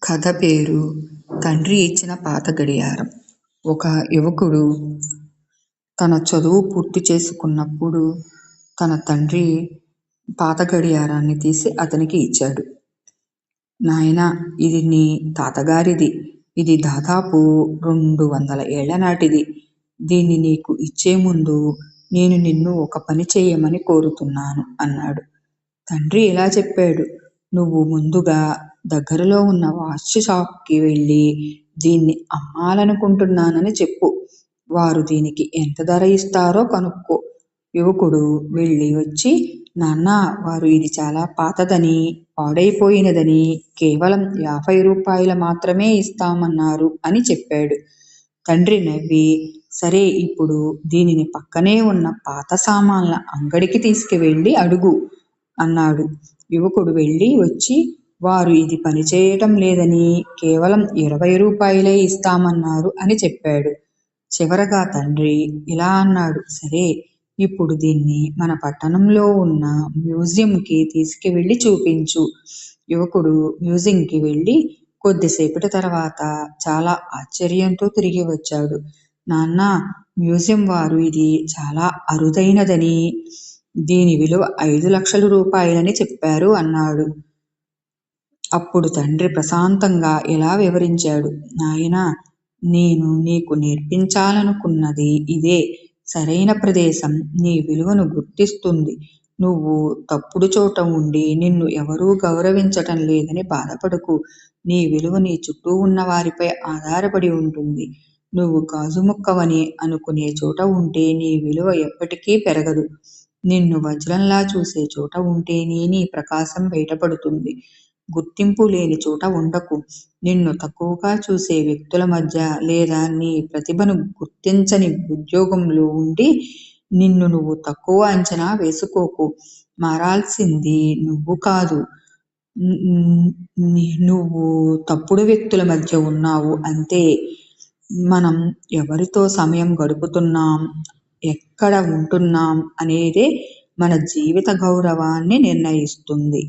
కథ పేరు తండ్రి ఇచ్చిన పాత గడియారం. ఒక యువకుడు తన చదువు పూర్తి చేసుకున్నప్పుడు తన తండ్రి పాత గడియారాన్ని తీసి అతనికి ఇచ్చాడు. నాయనా, ఇది నీ తాతగారిది. ఇది దాదాపు 200 ఏళ్ల నాటిది. దీన్ని నీకు ఇచ్చే ముందు నేను నిన్ను ఒక పని చేయమని కోరుతున్నాను అన్నాడు. తండ్రి ఇలా చెప్పాడు: నువ్వు ముందుగా దగ్గరలో ఉన్న వాచ్ షాప్కి వెళ్ళి దీన్ని అమ్మాలనుకుంటున్నానని చెప్పు. వారు దీనికి ఎంత ధర ఇస్తారో కనుక్కో. యువకుడు వెళ్ళి వచ్చి, నాన్న, వారు ఇది చాలా పాతదని, పాడైపోయినదని, కేవలం 50 రూపాయలు మాత్రమే ఇస్తామన్నారు అని చెప్పాడు. తండ్రి నవ్వి, సరే, ఇప్పుడు దీనిని పక్కనే ఉన్న పాత సామాన్ల అంగడికి తీసుకువెళ్ళి అడుగు అన్నాడు. యువకుడు వెళ్ళి వచ్చి, వారు ఇది పనిచేయటం లేదని, కేవలం 20 రూపాయలే ఇస్తామన్నారు అని చెప్పాడు. చివరగా తండ్రి ఇలా అన్నాడు: సరే, ఇప్పుడు దీన్ని మన పట్టణంలో ఉన్న మ్యూజియంకి తీసుకువెళ్ళి చూపించు. యువకుడు మ్యూజియంకి వెళ్ళి కొద్దిసేపటి తర్వాత చాలా ఆశ్చర్యంతో తిరిగి వచ్చాడు. నాన్న, మ్యూజియం వారు ఇది చాలా అరుదైనదని, దీని విలువ 5 లక్షల రూపాయలని చెప్పారు అన్నాడు. అప్పుడు తండ్రి ప్రశాంతంగా ఇలా వివరించాడు: నాయనా, నేను నీకు నేర్పించాలనుకున్నది ఇదే. సరైన ప్రదేశం నీ విలువను గుర్తిస్తుంది. నువ్వు తప్పుడు చోట ఉండి నిన్ను ఎవరూ గౌరవించటం లేదని బాధపడకు. నీ విలువ నీ చుట్టూ ఉన్న వారిపై ఆధారపడి ఉంటుంది. నువ్వు గాజు ముక్కవని అనుకునే చోట ఉంటే నీ విలువ ఎప్పటికీ పెరగదు. నిన్ను వజ్రంలా చూసే చోట ఉంటేనే నీ ప్రకాశం బయటపడుతుంది. గుర్తింపు లేని చోట ఉండకు. నిన్ను తక్కువగా చూసే వ్యక్తుల మధ్య లేదా నీ ప్రతిభను గుర్తించని ఉద్యోగంలో ఉండి నిన్ను నువ్వు తక్కువ అంచనా వేసుకోకు. మారాల్సింది నువ్వు కాదు, నువ్వు తప్పుడు వ్యక్తుల మధ్య ఉన్నావు అంతే. మనం ఎవరితో సమయం గడుపుతున్నాం, ఎక్కడ ఉంటున్నాం అనేదే మన జీవిత గౌరవాన్ని నిర్ణయిస్తుంది.